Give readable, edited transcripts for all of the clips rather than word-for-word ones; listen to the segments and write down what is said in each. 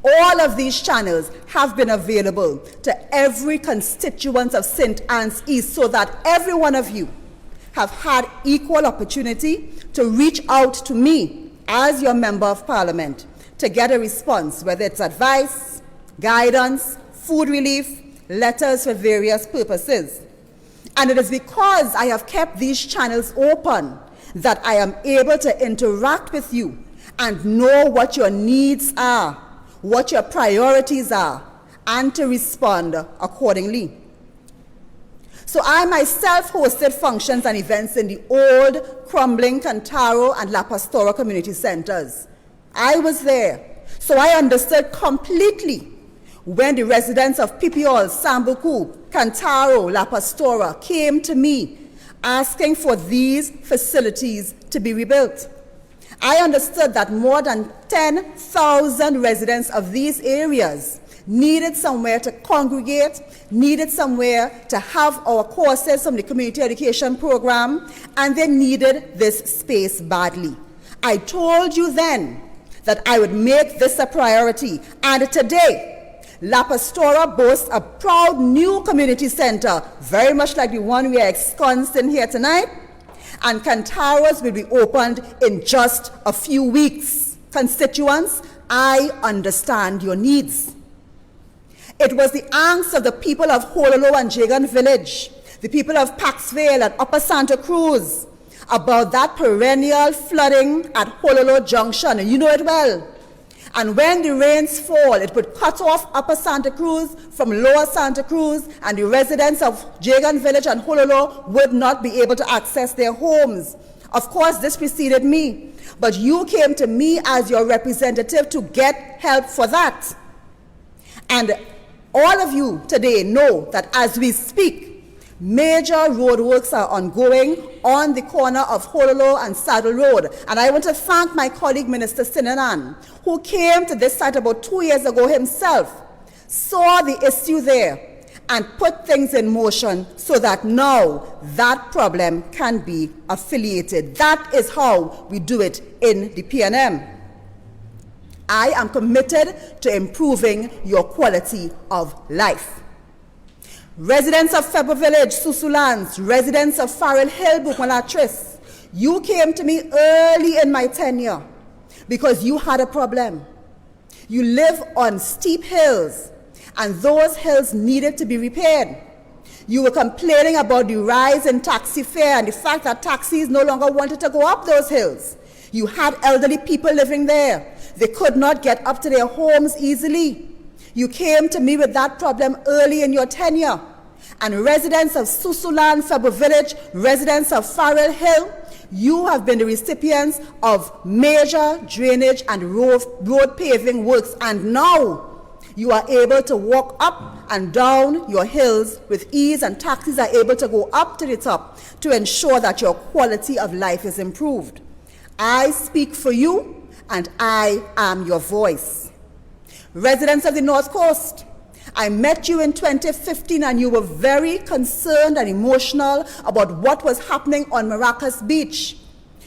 All of these channels have been available to every constituent of St. Anne's East so that every one of you have had equal opportunity to reach out to me as your Member of Parliament to get a response, whether it's advice, guidance, food relief, letters for various purposes. And it is because I have kept these channels open that I am able to interact with you and know what your needs are, what your priorities are, and to respond accordingly. So I myself hosted functions and events in the old, crumbling Cantaro and La Pastora community centers. I was there, so I understood completely when the residents of Pipiol, Sambuku, Cantaro, La Pastora came to me asking for these facilities to be rebuilt. I understood that more than 10,000 residents of these areas needed somewhere to congregate, needed somewhere to have our courses from the community education program, and they needed this space badly. I told you then that I would make this a priority, and today, La Pastora boasts a proud new community center, very much like the one we are ensconced in here tonight, and Cantaros will be opened in just a few weeks. Constituents, I understand your needs. It was the angst of the people of Hololo and Jagan Village, the people of Paxville and Upper Santa Cruz, about that perennial flooding at Hololo Junction, and you know it well. And when the rains fall, it would cut off Upper Santa Cruz from Lower Santa Cruz, and the residents of Jagan Village and Hololo would not be able to access their homes. Of course, this preceded me, but you came to me as your representative to get help for that. And all of you today know that as we speak, major roadworks are ongoing on the corner of Hololo and Saddle Road. And I want to thank my colleague, Minister Sinanan, who came to this site about 2 years ago himself, saw the issue there, and put things in motion so that now that problem can be affiliated. That is how we do it in the PNM. I am committed to improving your quality of life. Residents of Febo Village, Susulans, residents of Farrell Hill, Bukolatris, you came to me early in my tenure because you had a problem. You live on steep hills, and those hills needed to be repaired. You were complaining about the rise in taxi fare and the fact that taxis no longer wanted to go up those hills. You had elderly people living there. They could not get up to their homes easily. You came to me with that problem early in your tenure. And residents of Susulan, Febo Village, residents of Farrell Hill, you have been the recipients of major drainage and road paving works, and now you are able to walk up and down your hills with ease, and taxis are able to go up to the top to ensure that your quality of life is improved. I speak for you, and I am your voice. Residents of the North Coast, I met you in 2015 and you were very concerned and emotional about what was happening on Maracas Beach.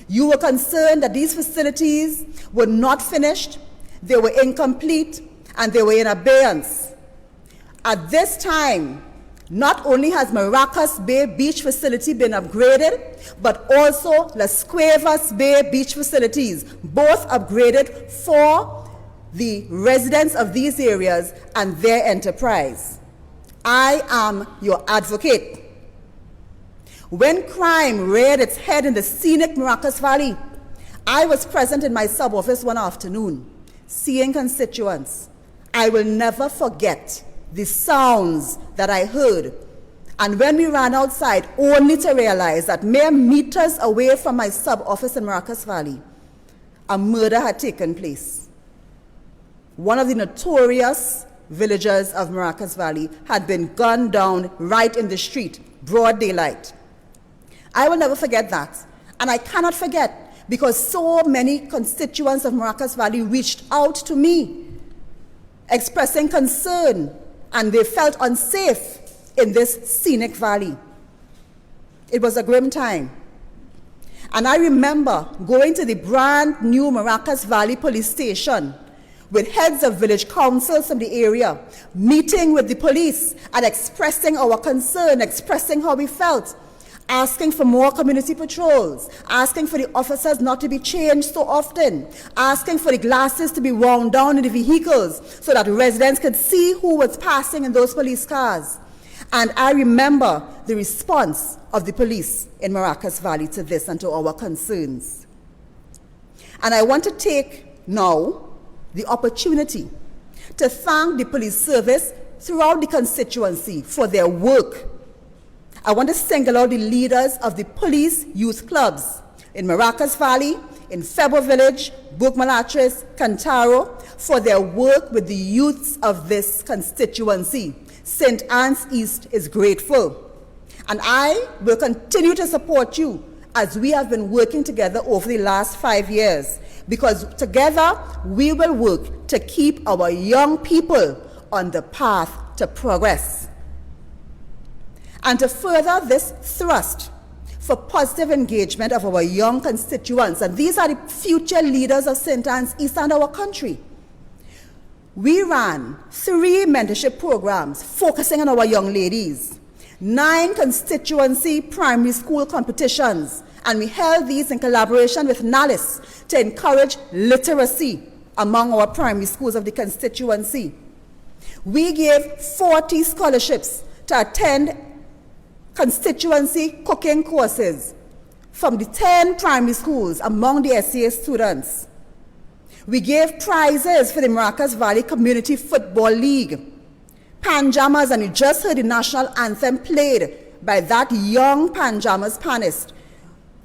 You were concerned that these facilities were not finished, they were incomplete, and they were in abeyance. At this time, not only has Maracas Bay Beach facility been upgraded, but also Las Cuevas Bay Beach facilities, both upgraded for the residents of these areas and their enterprise. I am your advocate. When crime reared its head in the scenic Maracas Valley, I was present in my sub-office one afternoon, seeing constituents. I will never forget the sounds that I heard. And when we ran outside, only to realize that mere meters away from my sub-office in Maracas Valley, a murder had taken place. One of the notorious villagers of Maracas Valley had been gunned down right in the street, broad daylight. I will never forget that. And I cannot forget because so many constituents of Maracas Valley reached out to me, expressing concern, and they felt unsafe in this scenic valley. It was a grim time. And I remember going to the brand new Maracas Valley Police Station, with heads of village councils from the area, meeting with the police and expressing our concern, expressing how we felt, asking for more community patrols, asking for the officers not to be changed so often, asking for the glasses to be wound down in the vehicles so that residents could see who was passing in those police cars. And I remember the response of the police in Maracas Valley to this and to our concerns. And I want to take now the opportunity to thank the police service throughout the constituency for their work. I want to single out the leaders of the police youth clubs in Maracas Valley, in Febo Village, Bukmalatris, Cantaro, for their work with the youths of this constituency. St. Anne's East is grateful. And I will continue to support you as we have been working together over the last 5 years, because together we will work to keep our young people on the path to progress. And to further this thrust for positive engagement of our young constituents, and these are the future leaders of St. Anne's East and our country, we ran 3 mentorship programs focusing on our young ladies, 9 constituency primary school competitions, and we held these in collaboration with NALIS to encourage literacy among our primary schools of the constituency. We gave 40 scholarships to attend constituency cooking courses from the 10 primary schools among the SCA students. We gave prizes for the Maracas Valley Community Football League, Panjamas, and you just heard the national anthem played by that young Panjamas panist.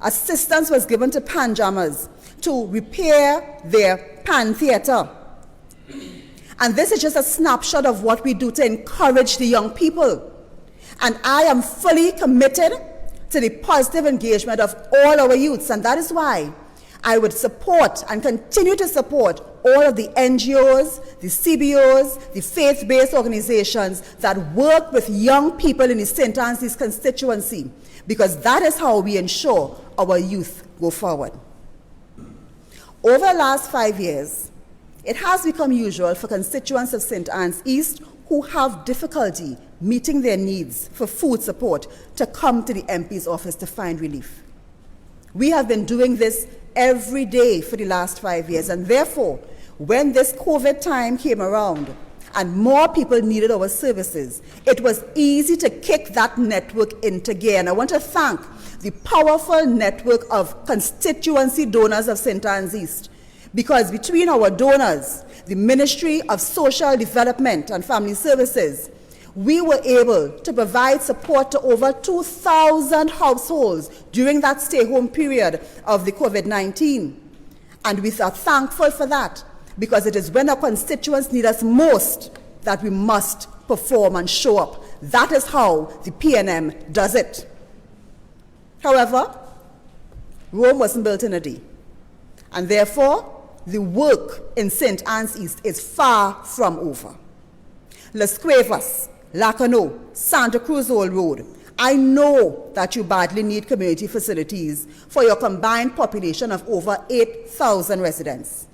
Assistance was given to Panjamas to repair their pan theater. And this is just a snapshot of what we do to encourage the young people. And I am fully committed to the positive engagement of all our youths, and that is why I would support and continue to support all of the NGOs, the CBOs, the faith-based organizations that work with young people in the St. Anne's East constituency, because that is how we ensure our youth go forward. Over the last 5 years, it has become usual for constituents of St. Anne's East who have difficulty meeting their needs for food support to come to the MP's office to find relief. We have been doing this every day for the last 5 years, and therefore, when this COVID time came around and more people needed our services, it was easy to kick that network into gear. And I want to thank the powerful network of constituency donors of St. Anne's East, because between our donors, the Ministry of Social Development and Family Services, we were able to provide support to over 2,000 households during that stay-home period of the COVID-19. And we are thankful for that, because it is when our constituents need us most that we must perform and show up. That is how the PNM does it. However, Rome wasn't built in a day, and therefore, the work in St. Anne's East is far from over. Las Cuevas, Lacano, Santa Cruz Old Road, I know that you badly need community facilities for your combined population of over 8,000 residents.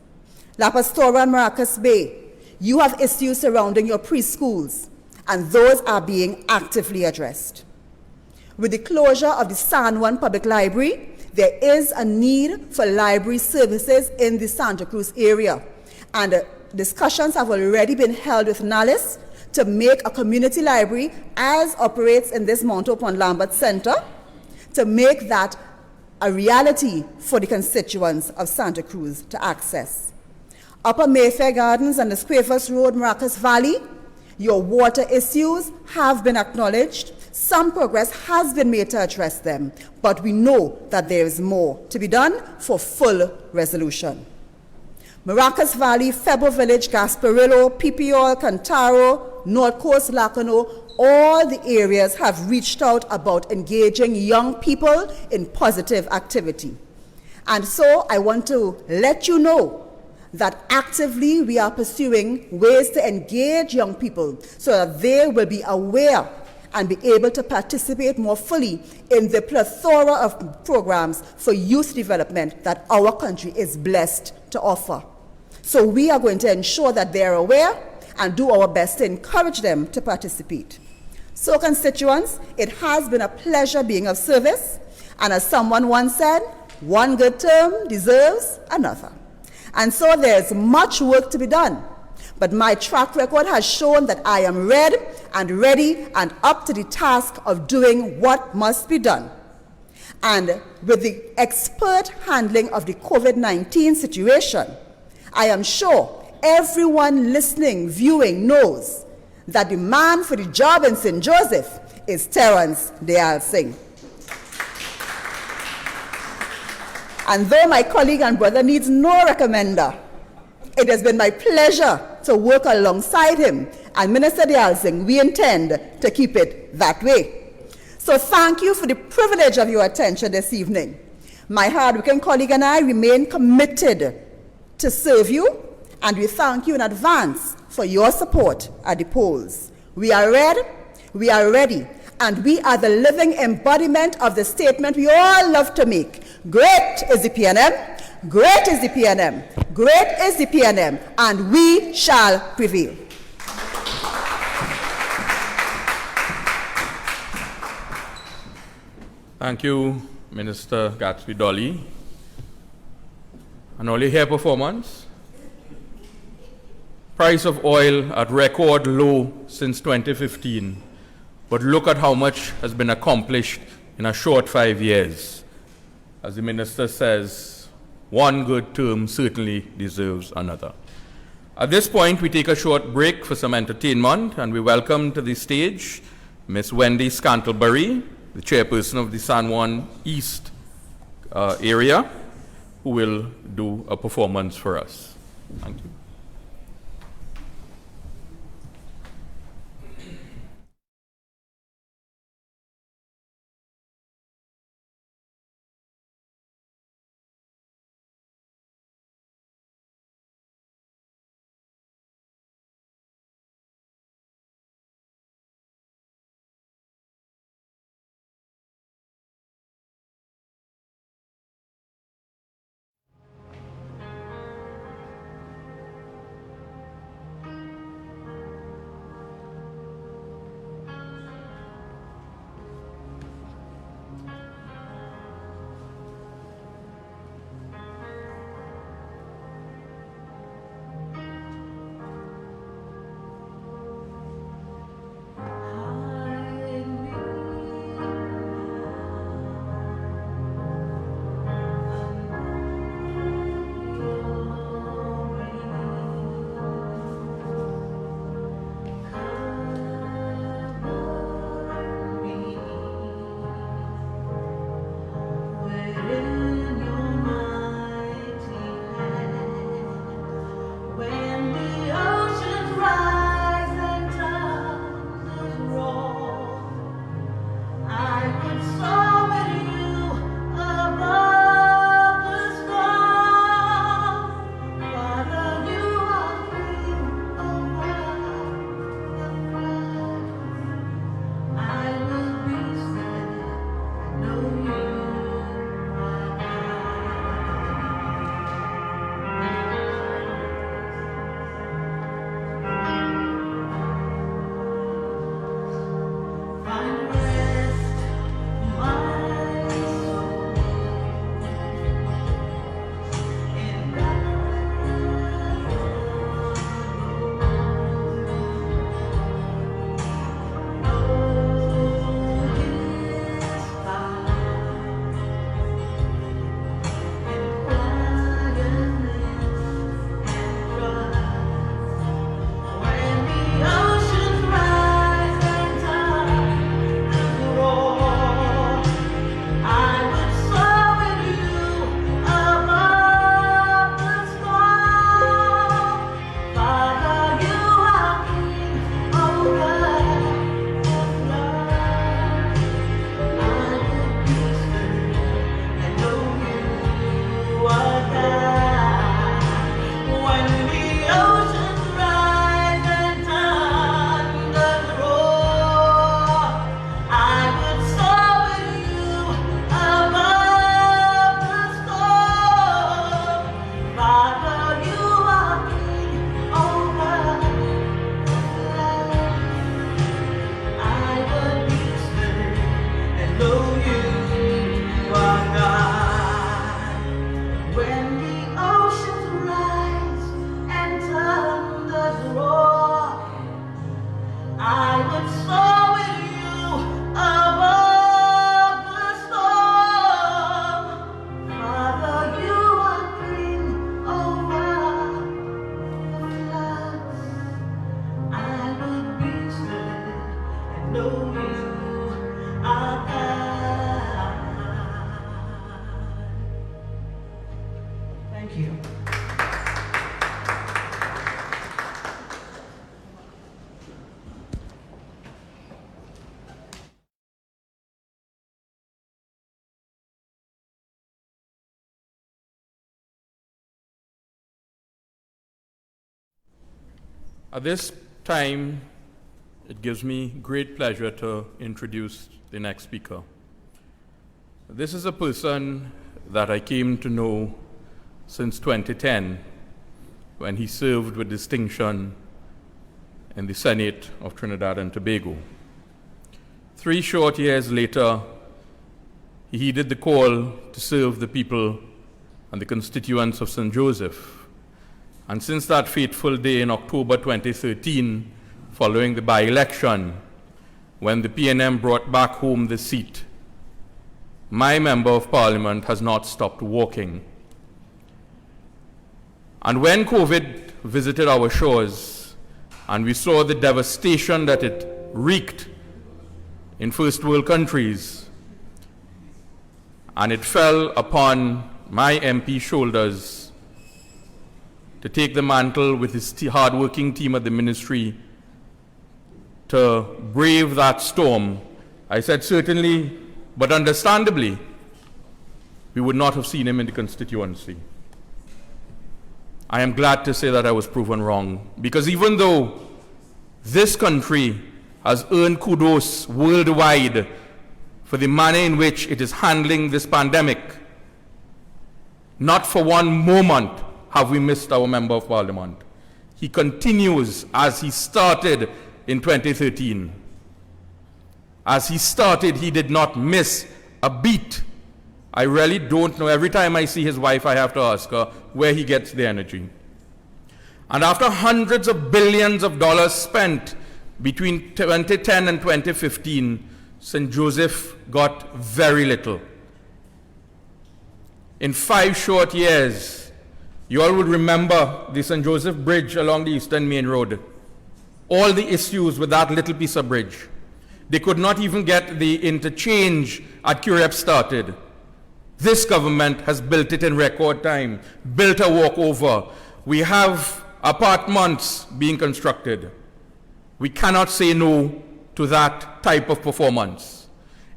La Pastora and Maracas Bay, you have issues surrounding your preschools, and those are being actively addressed. With the closure of the San Juan Public Library, there is a need for library services in the Santa Cruz area, and discussions have already been held with NALIS to make a community library as operates in this Mount Open Lambert Center, to make that a reality for the constituents of Santa Cruz to access. Upper Mayfair Gardens and the Cuevas Road, Maracas Valley, your water issues have been acknowledged. Some progress has been made to address them, but we know that there is more to be done for full resolution. Maracas Valley, Febo Village, Gasparillo, Pipiol, Cantaro, North Coast, Lacano, all the areas have reached out about engaging young people in positive activity. And so I want to let you know that actively we are pursuing ways to engage young people so that they will be aware and be able to participate more fully in the plethora of programs for youth development that our country is blessed to offer. So we are going to ensure that they are aware and do our best to encourage them to participate. So constituents, it has been a pleasure being of service, and as someone once said, one good term deserves another. And so there's much work to be done, but my track record has shown that I am ready and up to the task of doing what must be done. And with the expert handling of the COVID-19 situation, I am sure everyone listening, viewing, knows that the man for the job in St. Joseph is Terence Dayal Singh. And though my colleague and brother needs no recommender, it has been my pleasure to work alongside him and Minister Dayal Singh. We intend to keep it that way. So thank you for the privilege of your attention this evening. My hardworking colleague and I remain committed to serve you, and we thank you in advance for your support at the polls. We are ready, and we are the living embodiment of the statement we all love to make. Great is the PNM, great is the PNM, great is the PNM, and we shall prevail. Thank you, Minister Gadsby Dolly. An all-hair performance. Price of oil at record low since 2015. But look at how much has been accomplished in a short 5 years. As the minister says, one good term certainly deserves another. At this point, we take a short break for some entertainment, and we welcome to the stage Miss Wendy Scantlebury, the chairperson of the San Juan East area, who will do a performance for us. Thank you. At this time, it gives me great pleasure to introduce the next speaker. This is a person that I came to know since 2010, when he served with distinction in the Senate of Trinidad and Tobago. 3 short years later, he heeded the call to serve the people and the constituents of St. Joseph. And since that fateful day in October 2013, following the by-election, when the PNM brought back home the seat, my Member of Parliament has not stopped walking. And when COVID visited our shores, and we saw the devastation that it wreaked in first world countries, and it fell upon my MP shoulders to take the mantle with his hard-working team at the ministry to brave that storm, I said certainly, but understandably, we would not have seen him in the constituency. I am glad to say that I was proven wrong, because even though this country has earned kudos worldwide for the manner in which it is handling this pandemic, not for one moment have we missed our Member of Parliament. He continues as he started in 2013. As he started, he did not miss a beat. I really don't know. Every time I see his wife, I have to ask her where he gets the energy. And after hundreds of billions of dollars spent between 2010 and 2015, St. Joseph got very little. In 5 short years, you all would remember the St. Joseph Bridge along the Eastern Main Road. All the issues with that little piece of bridge. They could not even get the interchange at Curep started. This government has built it in record time, built a walkover. We have apartments being constructed. We cannot say no to that type of performance.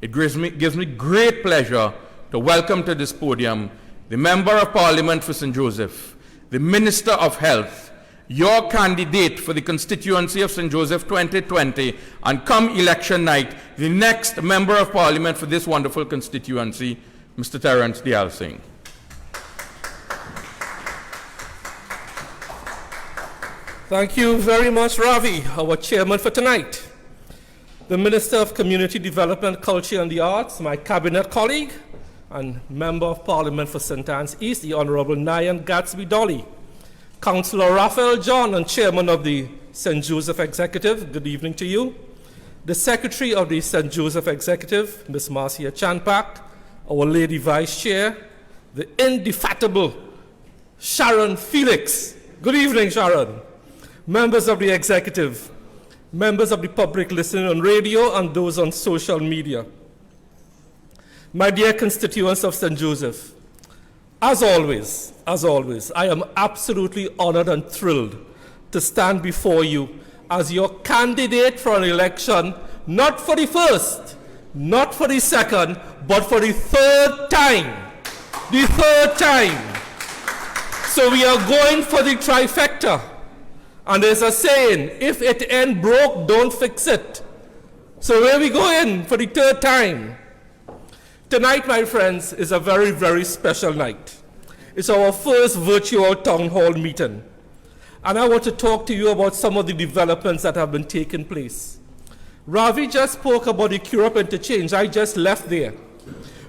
It gives me great pleasure to welcome to this podium the Member of Parliament for St. Joseph, the Minister of Health, your candidate for the constituency of St. Joseph 2020, and come election night, the next Member of Parliament for this wonderful constituency, Mr. Terence Dial Singh. Thank you very much, Ravi, our chairman for tonight. The Minister of Community Development, Culture and the Arts, my cabinet colleague, and Member of Parliament for St. Anne's East, the Honorable Nyan Gadsby Dolly. Councillor Raphael John, and Chairman of the St. Joseph Executive, good evening to you. The Secretary of the St. Joseph Executive, Ms. Marcia Chanpak, our Lady Vice Chair, the indefatigable Sharon Felix. Good evening, Sharon. Members of the Executive, members of the public listening on radio and those on social media. My dear constituents of St. Joseph, as always, I am absolutely honored and thrilled to stand before you as your candidate for an election, not for the first, not for the second, but for the third time. The third time. So we are going for the trifecta. And there's a saying, if it ain't broke, don't fix it. So where are we going for the third time? Tonight, my friends, is a very, very special night. It's our first virtual town hall meeting. And I want to talk to you about some of the developments that have been taking place. Ravi just spoke about the Curep interchange. I just left there.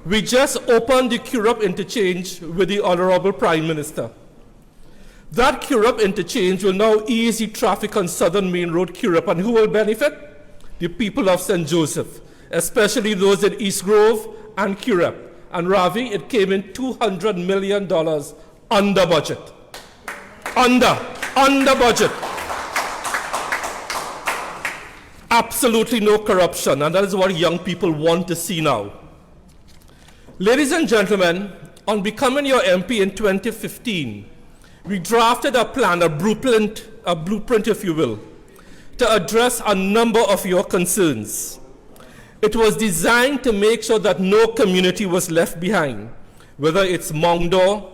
We just opened the Curep interchange with the Honorable Prime Minister. That Curep interchange will now ease the traffic on Southern Main Road, Curep, and who will benefit? The people of St. Joseph, especially those in East Grove and Curep. And Ravi, it came in $200 million under budget. Under budget. Absolutely no corruption, and that is what young people want to see now. Ladies and gentlemen, on becoming your MP in 2015, we drafted a plan, a blueprint, if you will, to address a number of your concerns. It was designed to make sure that no community was left behind, whether it's Mongdor,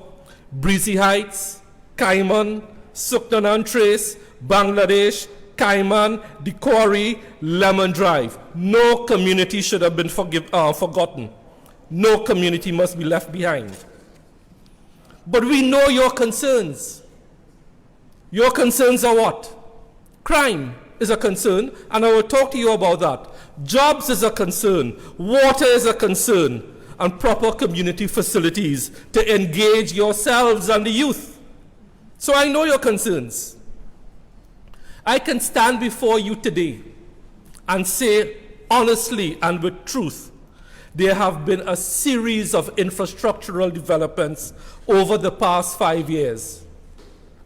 Breezy Heights, Cayman, Sukdan and Trace, Bangladesh, Cayman, the Quarry, Lemon Drive. No community should have been forgotten. No community must be left behind. But we know your concerns. Your concerns are what? Crime is a concern, and I will talk to you about that. Jobs is a concern. Water is a concern. And proper community facilities to engage yourselves and the youth. So I know your concerns. I can stand before you today and say honestly and with truth, there have been a series of infrastructural developments over the past 5 years.